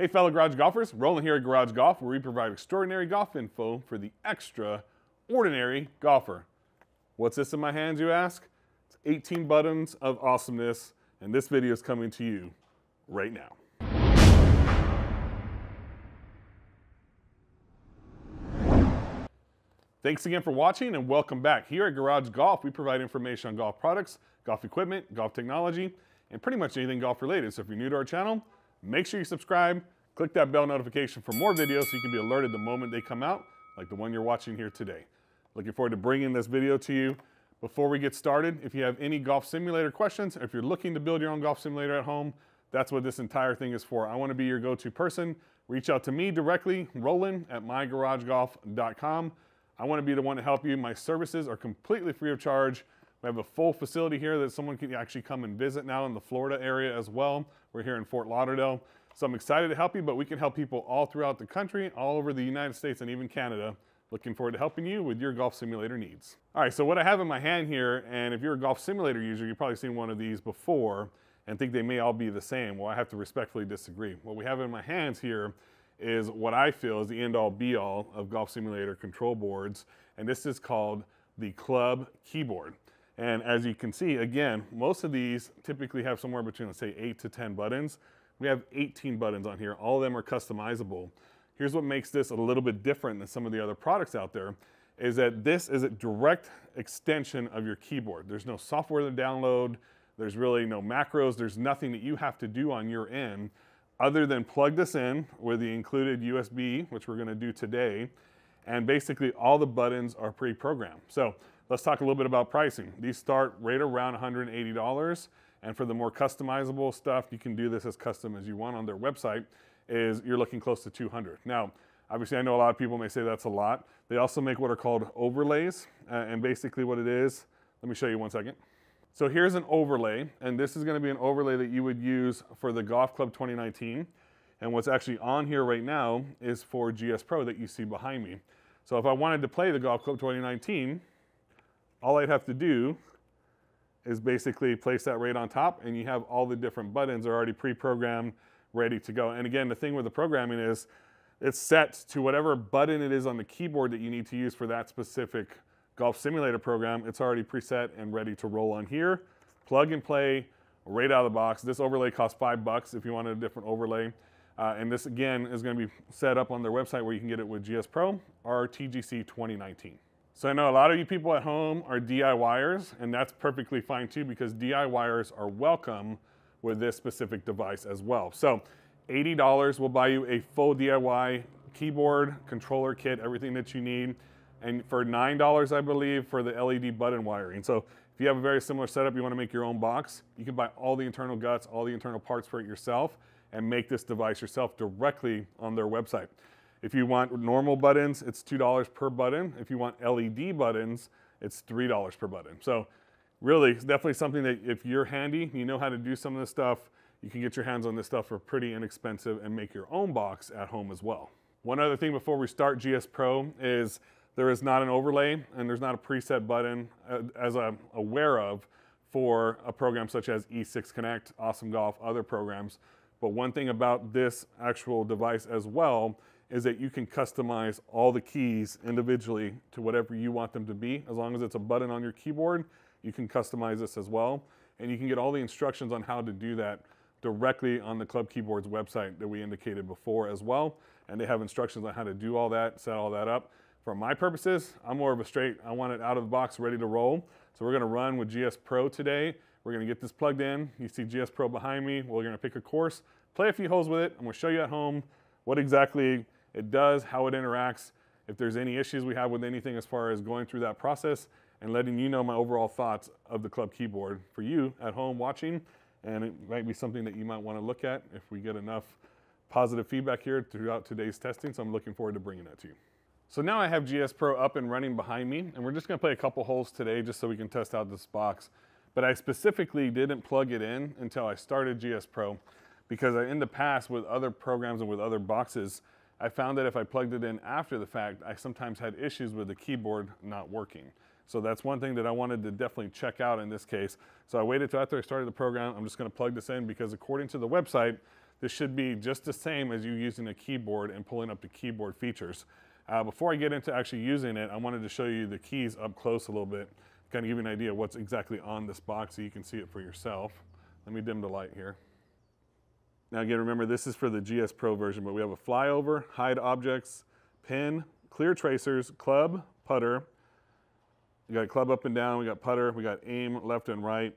Hey fellow garage golfers, Roland here at Garage Golf, where we provide extraordinary golf info for the extraordinary golfer. What's this in my hands, you ask? It's 18 buttons of awesomeness, and this video is coming to you right now. Thanks again for watching and welcome back. Here at Garage Golf, we provide information on golf products, golf equipment, golf technology, and pretty much anything golf related. So if you're new to our channel, make sure you subscribe, click that bell notification for more videos so you can be alerted the moment they come out, like the one you're watching here today. Looking forward to bringing this video to you. Before we get started, if you have any golf simulator questions, or if you're looking to build your own golf simulator at home, that's what this entire thing is for. I want to be your go-to person. Reach out to me directly, Roland at mygaragegolf.com. I want to be the one to help you. My services are completely free of charge. We have a full facility here that someone can actually come and visit now in the Florida area as well. We're here in Fort Lauderdale. So I'm excited to help you, but we can help people all throughout the country, all over the United States and even Canada. Looking forward to helping you with your golf simulator needs. All right, so what I have in my hand here, and if you're a golf simulator user, you've probably seen one of these before and think they may all be the same. Well, I have to respectfully disagree. What we have in my hands here is what I feel is the end-all be-all of golf simulator control boards, and this is called the Club Keyboard. And as you can see, again, most of these typically have somewhere between, let's say, 8 to 10 buttons. We have 18 buttons on here. All of them are customizable. Here's what makes this a little bit different than some of the other products out there, is that this is a direct extension of your keyboard. There's no software to download. There's really no macros. There's nothing that you have to do on your end other than plug this in with the included USB, which we're going to do today. And basically all the buttons are pre-programmed. So let's talk a little bit about pricing. These start right around $180. And for the more customizable stuff, you can do this as custom as you want on their website, is you're looking close to $200. Now, obviously I know a lot of people may say that's a lot. They also make what are called overlays. And basically what it is, let me show you 1 second. So here's an overlay, and this is going to be an overlay that you would use for the Golf Club 2019. And what's actually on here right now is for GSPRO that you see behind me. So if I wanted to play the Golf Club 2019, all I'd have to do is basically place that right on top, and you have all the different buttons are already pre-programmed, ready to go. And again, the thing with the programming is it's set to whatever button it is on the keyboard that you need to use for that specific golf simulator program. It's already preset and ready to roll on here. Plug and play right out of the box. This overlay costs $5 if you wanted a different overlay. And this again is going to be set up on their website where you can get it with GSPRO or TGC 2019. So I know a lot of you people at home are DIYers, and that's perfectly fine too, because DIYers are welcome with this specific device as well. So $80 will buy you a full DIY keyboard, controller kit, everything that you need. And for $9, I believe, for the LED button wiring. So if you have a very similar setup, you want to make your own box, you can buy all the internal guts, all the internal parts for it yourself, and make this device yourself directly on their website. If you want normal buttons, it's $2 per button. If you want LED buttons, it's $3 per button. So really, it's definitely something that if you're handy, you know how to do some of this stuff, you can get your hands on this stuff for pretty inexpensive and make your own box at home as well. One other thing before we start GSPRO is there is not an overlay and there's not a preset button as I'm aware of for a program such as E6 Connect, Awesome Golf, other programs. But one thing about this actual device as well is that you can customize all the keys individually to whatever you want them to be. As long as it's a button on your keyboard, you can customize this as well. And you can get all the instructions on how to do that directly on the Club Keyboard's website that we indicated before as well. And they have instructions on how to do all that, set all that up. For my purposes, I'm more of a straight, I want it out of the box, ready to roll. So we're gonna run with GSPRO today. We're gonna get this plugged in. You see GSPRO behind me. We're gonna pick a course, play a few holes with it. I'm gonna show you at home what exactly it does, how it interacts, if there's any issues we have with anything as far as going through that process, and letting you know my overall thoughts of the Club Keyboard for you at home watching. And it might be something that you might want to look at if we get enough positive feedback here throughout today's testing. So I'm looking forward to bringing that to you. So now I have GSPRO up and running behind me, and we're just going to play a couple holes today just so we can test out this box. But I specifically didn't plug it in until I started GSPRO, because in the past with other programs and with other boxes, I found that if I plugged it in after the fact, I sometimes had issues with the keyboard not working. So that's one thing that I wanted to definitely check out in this case. So I waited till after I started the program. I'm just going to plug this in because according to the website, this should be just the same as you using a keyboard and pulling up the keyboard features. Before I get into actually using it, I wanted to show you the keys up close a little bit, kind of give you an idea of what's exactly on this box so you can see it for yourself. Let me dim the light here. Now again, remember this is for the GSPRO version, but we have a flyover, hide objects, pin, clear tracers, club, putter. We got club up and down, we got putter, we got aim left and right.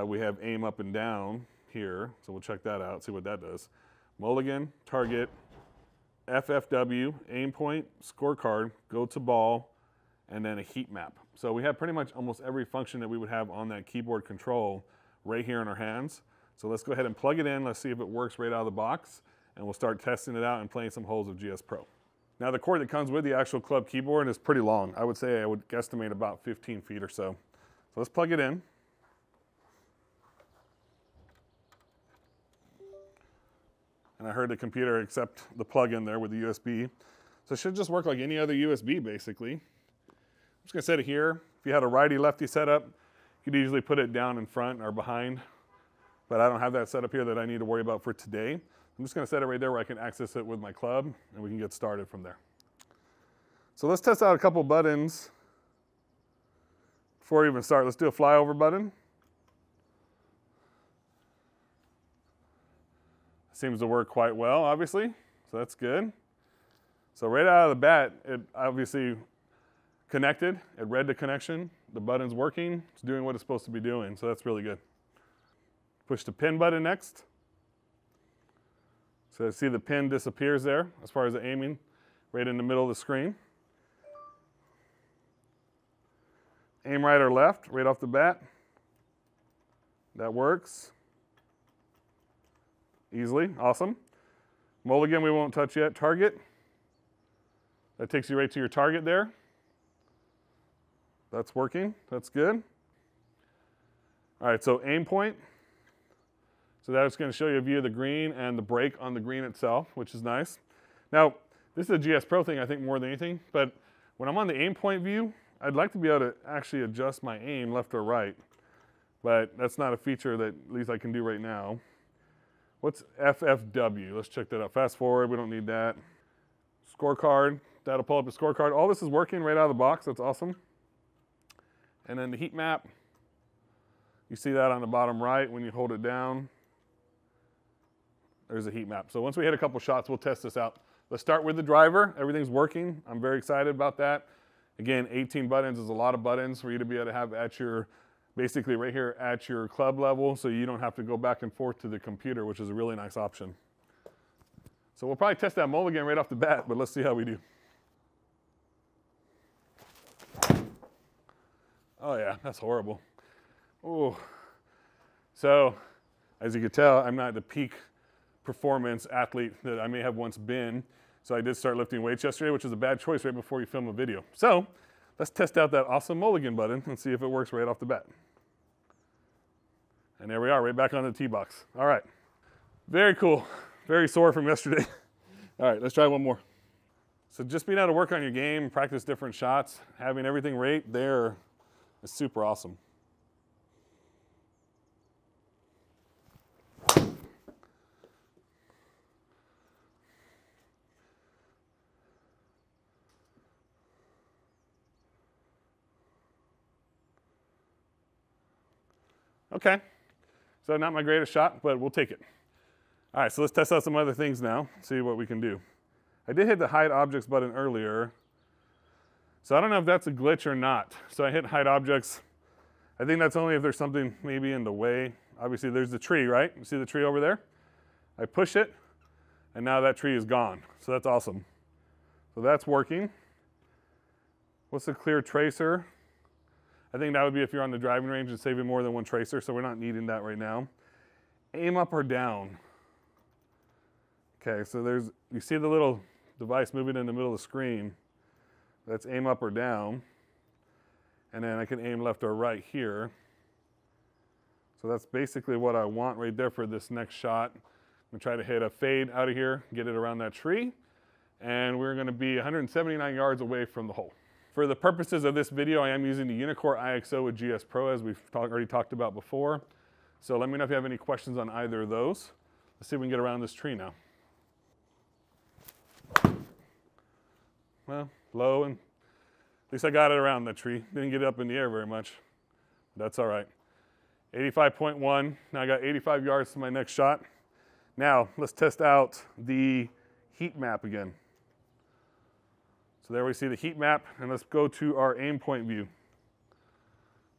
We have aim up and down here, so we'll check that out, see what that does. Mulligan, target, FFW, aim point, scorecard, go to ball, and then a heat map. So we have pretty much almost every function that we would have on that keyboard control right here in our hands. So let's go ahead and plug it in, let's see if it works right out of the box, and we'll start testing it out and playing some holes of GSPRO. Now the cord that comes with the actual club keyboard is pretty long. I would say I would guesstimate about 15 feet or so. So let's plug it in. And I heard the computer accept the plug in there with the USB. So it should just work like any other USB basically. I'm just gonna set it here. If you had a righty-lefty setup, you could easily put it down in front or behind. But I don't have that setup here that I need to worry about for today. I'm just gonna set it right there where I can access it with my club and we can get started from there. So let's test out a couple buttons before we even start. Let's do a flyover button. Seems to work quite well, obviously, so that's good. So right out of the bat, it obviously connected, it read the connection, the button's working, it's doing what it's supposed to be doing, so that's really good. Push the pin button next. So see the pin disappears there as far as the aiming, right in the middle of the screen. Aim right or left, right off the bat. That works. Easily, awesome. Mulligan we won't touch yet. Target. That takes you right to your target there. That's working, that's good. All right, so aim point. So that's going to show you a view of the green and the break on the green itself, which is nice. Now, this is a GSPRO thing, I think, more than anything, but when I'm on the aim point view, I'd like to be able to actually adjust my aim left or right, but that's not a feature that at least I can do right now. What's FFW? Let's check that out. Fast forward, we don't need that. Scorecard, that'll pull up the scorecard. All this is working right out of the box, that's awesome. And then the heat map, you see that on the bottom right when you hold it down. There's a heat map. So once we hit a couple shots, we'll test this out. Let's start with the driver. Everything's working. I'm very excited about that. Again, 18 buttons is a lot of buttons for you to be able to have at your, basically right here at your club level, so you don't have to go back and forth to the computer, which is a really nice option. So we'll probably test that mulligan right off the bat, but let's see how we do. Oh yeah, that's horrible. Oh. So, as you can tell, I'm not the peak performance athlete that I may have once been. So I did start lifting weights yesterday, which is a bad choice right before you film a video. So let's test out that awesome mulligan button and see if it works right off the bat. And there we are, right back on the tee box. All right, very cool. Very sore from yesterday. All right, let's try one more. So just being able to work on your game, practice different shots, having everything right there is super awesome. Okay, so not my greatest shot, but we'll take it. All right, so let's test out some other things now, see what we can do. I did hit the hide objects button earlier, so I don't know if that's a glitch or not. So I hit hide objects. I think that's only if there's something maybe in the way. Obviously there's the tree, right? You see the tree over there? I push it, and now that tree is gone. So that's awesome. So that's working. What's the clear tracer? I think that would be if you're on the driving range and saving more than one tracer, so we're not needing that right now. Aim up or down. Okay, so there's, you see the little device moving in the middle of the screen. That's aim up or down. And then I can aim left or right here. So that's basically what I want right there for this next shot. I'm gonna try to hit a fade out of here, get it around that tree, and we're gonna be 179 yards away from the hole. For the purposes of this video, I am using the Unicore IXO with GSPRO, as we've already talked about before. So let me know if you have any questions on either of those. Let's see if we can get around this tree now. Well, low, and at least I got it around that tree. Didn't get it up in the air very much. That's all right. 85.1. Now I got 85 yards to my next shot. Now let's test out the heat map again. So there we see the heat map, and let's go to our aim point view.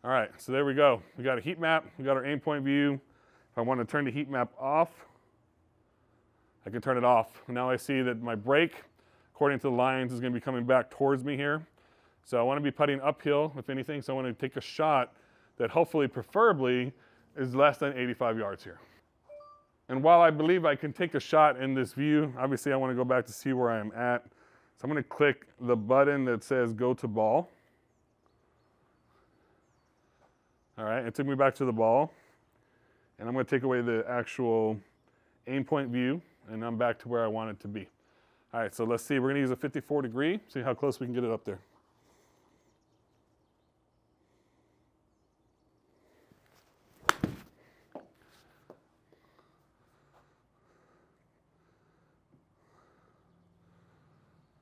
All right, so there we go. We got a heat map, we got our aim point view. If I want to turn the heat map off, I can turn it off. Now I see that my brake, according to the lines, is going to be coming back towards me here. So I want to be putting uphill, if anything, so I want to take a shot that hopefully, preferably, is less than 85 yards here. And while I believe I can take a shot in this view, obviously I want to go back to see where I am at. So I'm going to click the button that says go to ball. All right, it took me back to the ball. And I'm going to take away the actual aim point view, and I'm back to where I want it to be. All right, so let's see. We're going to use a 54 degree, see how close we can get it up there.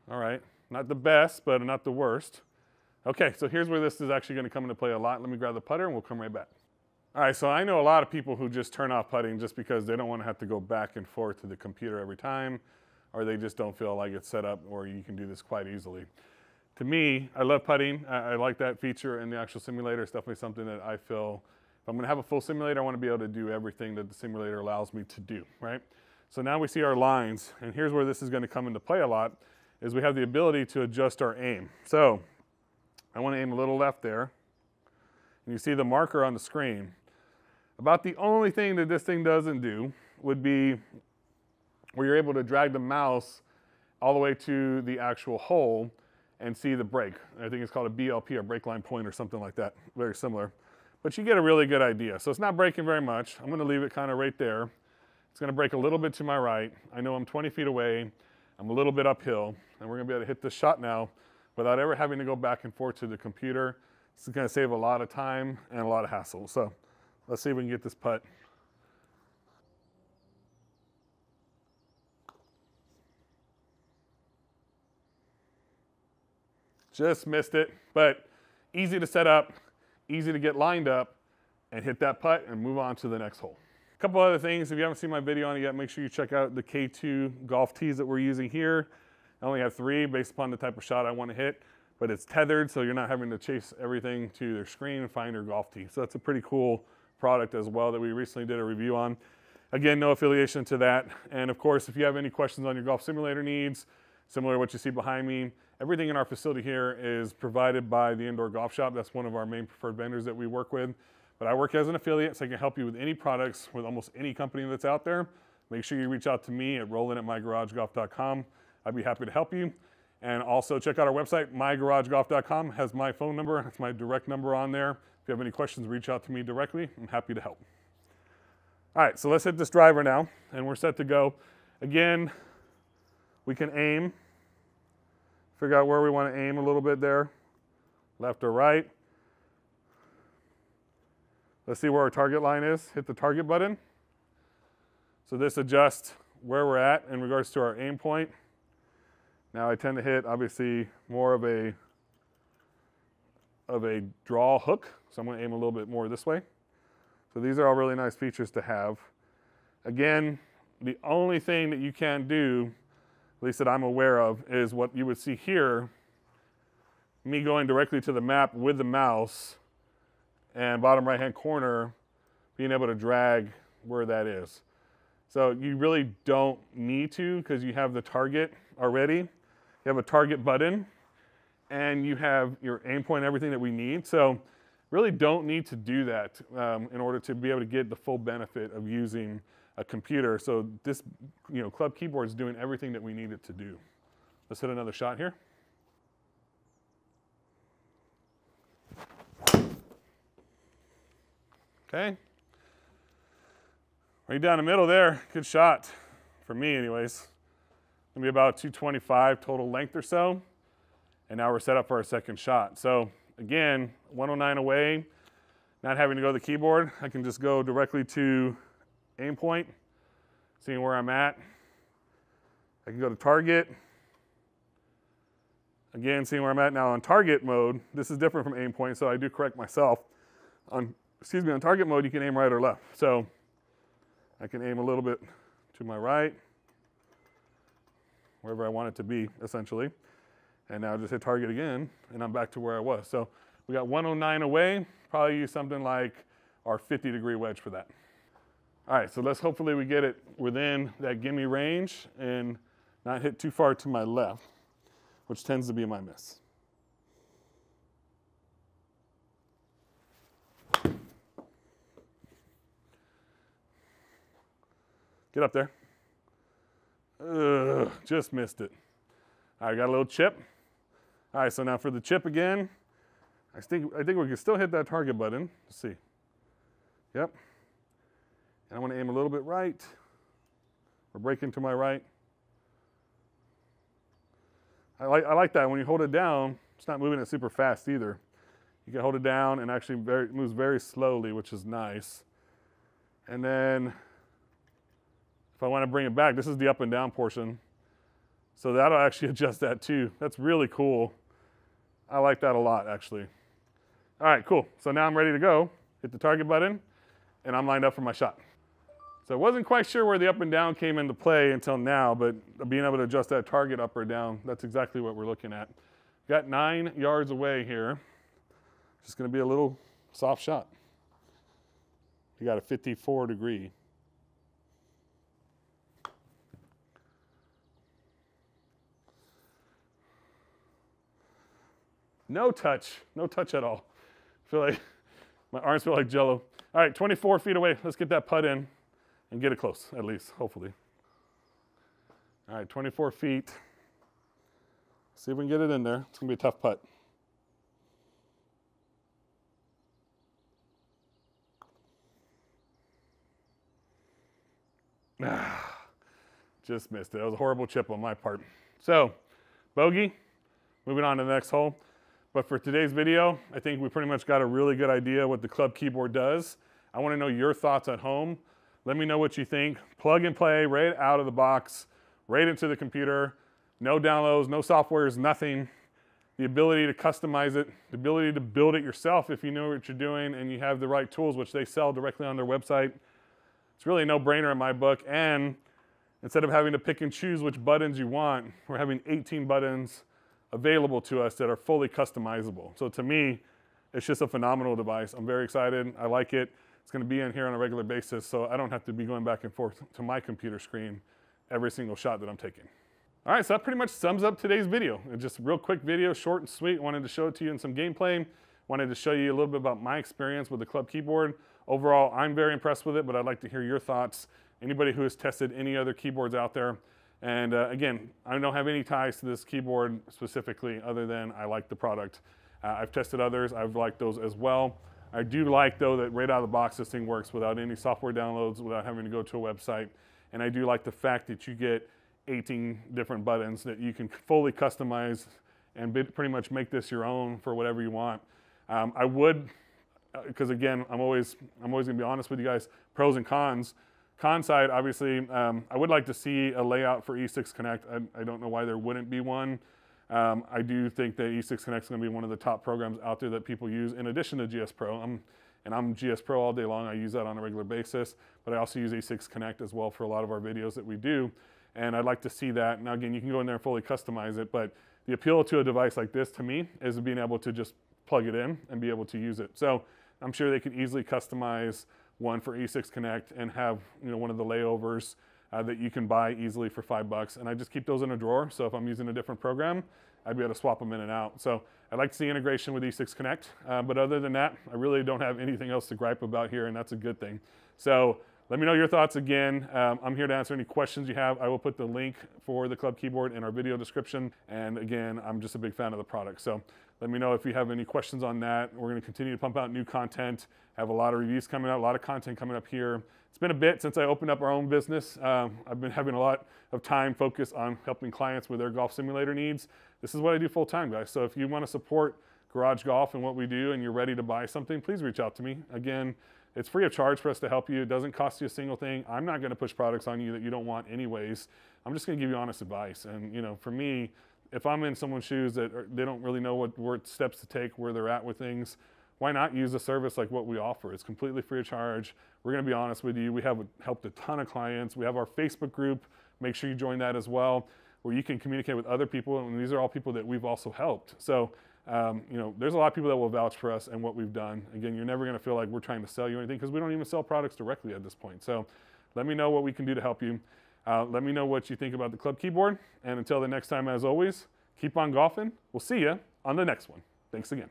All right, not the best, but not the worst. Okay, so here's where this is actually going to come into play a lot. Let me grab the putter and we'll come right back. All right, so I know a lot of people who just turn off putting just because they don't want to have to go back and forth to the computer every time, or they just don't feel like it's set up or you can do this quite easily. To me, I love putting. I like that feature in the actual simulator. It's definitely something that I feel, if I'm going to have a full simulator, I want to be able to do everything that the simulator allows me to do, right? So now we see our lines, and here's where this is going to come into play a lot, is we have the ability to adjust our aim. So I want to aim a little left there, and you see the marker on the screen. About the only thing that this thing doesn't do would be where you're able to drag the mouse all the way to the actual hole and see the brake. I think it's called a BLP, or brake line point, or something like that, very similar. But you get a really good idea. So it's not braking very much. I'm going to leave it kind of right there. It's going to brake a little bit to my right. I know I'm 20 feet away. I'm a little bit uphill, and we're going to be able to hit this shot now without ever having to go back and forth to the computer. This is going to save a lot of time and a lot of hassle. So let's see if we can get this putt. Just missed it, but easy to set up, easy to get lined up, and hit that putt and move on to the next hole. A couple other things, if you haven't seen my video on it yet, make sure you check out the K2 golf tees that we're using here. I only have 3 based upon the type of shot I want to hit, but it's tethered, so you're not having to chase everything to their screen and find your golf tee. So that's a pretty cool product as well that we recently did a review on. Again, no affiliation to that. And of course, if you have any questions on your golf simulator needs, similar to what you see behind me, everything in our facility here is provided by the Indoor Golf Shop. That's one of our main preferred vendors that we work with. But I work as an affiliate, so I can help you with any products with almost any company that's out there. Make sure you reach out to me at rollin@mygaragegolf.com. I'd be happy to help you. And also check out our website, mygaragegolf.com. Has my phone number. It's my direct number on there. If you have any questions, reach out to me directly. I'm happy to help. All right, so let's hit this driver now, and we're set to go. Again, we can aim. Figure out where we want to aim a little bit there, left or right. Let's see where our target line is. Hit the target button. So this adjusts where we're at in regards to our aim point. Now I tend to hit, obviously, more of a draw hook. So I'm going to aim a little bit more this way. So these are all really nice features to have. Again, the only thing that you can do, at least that I'm aware of, is what you would see here, me going directly to the map with the mouse, and bottom right hand corner being able to drag where that is. So you really don't need to, because you have the target already. You have a target button, and you have your aim point, everything that we need. So really don't need to do that in order to be able to get the full benefit of using a computer. So this club keyboard is doing everything that we need it to do. Let's hit another shot here. Okay. Right down the middle there, good shot, for me anyways. Gonna be about 225 total length or so. And now we're set up for our second shot. So again, 109 away, not having to go to the keyboard. I can just go directly to aim point. seeing where I'm at. I can go to target. Again, seeing where I'm at now on target mode. This is different from aim point, so I do correct myself. On target mode, you can aim right or left. So I can aim a little bit to my right, wherever I want it to be, essentially. And now just hit target again, and I'm back to where I was. So we got 109 away. Probably use something like our 50-degree wedge for that. All right, so let's hopefully we get it within that gimme range and not hit too far to my left, which tends to be my miss. Get up there. Ugh, just missed it. All right, got a little chip. All right, so now for the chip again, I think we can still hit that target button. Let's see. Yep. And I want to aim a little bit right, or break into my right. I like that. When you hold it down, it's not moving it super fast either. You can hold it down and actually it moves very slowly, which is nice. And then if I want to bring it back, this is the up and down portion. So that'll actually adjust that too. That's really cool. I like that a lot, actually. All right, cool. So now I'm ready to go. Hit the target button, and I'm lined up for my shot. So I wasn't quite sure where the up and down came into play until now, but being able to adjust that target up or down, that's exactly what we're looking at. Got 9 yards away here. Just gonna be a little soft shot. You got a 54-degree. No touch at all. I feel like my arms feel like Jello. All right, 24 feet away. Let's get that putt in and get it close, at least, hopefully. All right, 24 feet. See if we can get it in there. It's gonna be a tough putt. Just missed it. That was a horrible chip on my part. So, bogey, moving on to the next hole. But for today's video, I think we pretty much got a really good idea what the club keyboard does. I want to know your thoughts at home. Let me know what you think. Plug and play right out of the box, right into the computer. No downloads, no softwares, nothing. The ability to customize it, the ability to build it yourself if you know what you're doing and you have the right tools, which they sell directly on their website. It's really a no-brainer in my book. And instead of having to pick and choose which buttons you want, we're having 18 buttons available to us that are fully customizable. So to me, it's just a phenomenal device. I'm very excited. I like it. It's going to be in here on a regular basis, so I don't have to be going back and forth to my computer screen every single shot that I'm taking. All right, so that pretty much sums up today's video. It's just a real quick video, short and sweet. Wanted to show it to you in some gameplay. Wanted to show you a little bit about my experience with the club keyboard. Overall, I'm very impressed with it, but I'd like to hear your thoughts. Anybody who has tested any other keyboards out there. And again, I don't have any ties to this keyboard specifically other than I like the product. I've tested others. I've liked those as well. I do like, though, that right out of the box this thing works without any software downloads, without having to go to a website. And I do like the fact that you get 18 different buttons that you can fully customize and pretty much make this your own for whatever you want. I would, because again, I'm always gonna be honest with you guys, pros and cons. Con side, obviously, I would like to see a layout for E6 Connect. I don't know why there wouldn't be one. I do think that E6 Connect is going to be one of the top programs out there that people use in addition to GSPRO. I'm GSPRO all day long. I use that on a regular basis, but I also use E6 Connect as well for a lot of our videos that we do. And I'd like to see that. Now again, you can go in there and fully customize it, but the appeal to a device like this to me is being able to just plug it in and be able to use it. So I'm sure they could easily customize one for E6 Connect and have one of the layovers that you can buy easily for $5. And I just keep those in a drawer. So if I'm using a different program, I'd be able to swap them in and out. So I'd like to see integration with E6 Connect. But other than that, I really don't have anything else to gripe about here, and that's a good thing. So let me know your thoughts again. I'm here to answer any questions you have. I will put the link for the club keyboard in our video description. And again, I'm just a big fan of the product. So let me know if you have any questions on that. We're going to continue to pump out new content. Have a lot of reviews coming out, a lot of content coming up here. It's been a bit since I opened up our own business. I've been having a lot of time focused on helping clients with their golf simulator needs. This is what I do full time, guys. So if you want to support Garage Golf and what we do and you're ready to buy something, please reach out to me. Again, It's free of charge for us to help you. It doesn't cost you a single thing. I'm not going to push products on you that you don't want anyways. I'm just going to give you honest advice. And you know, for me, if I'm in someone's shoes that they don't really know what steps to take, where they're at with things, why not use a service like what we offer? It's completely free of charge. We're going to be honest with you. We have helped a ton of clients. We have our Facebook group. Make sure you join that as well, where you can communicate with other people. And these are all people that we've also helped. So, you know, there's a lot of people that will vouch for us and what we've done. Again, you're never going to feel like we're trying to sell you anything because we don't even sell products directly at this point. So let me know what we can do to help you. Let me know what you think about the Club Keyboard. And until the next time, as always, keep on golfing. We'll see you on the next one. Thanks again.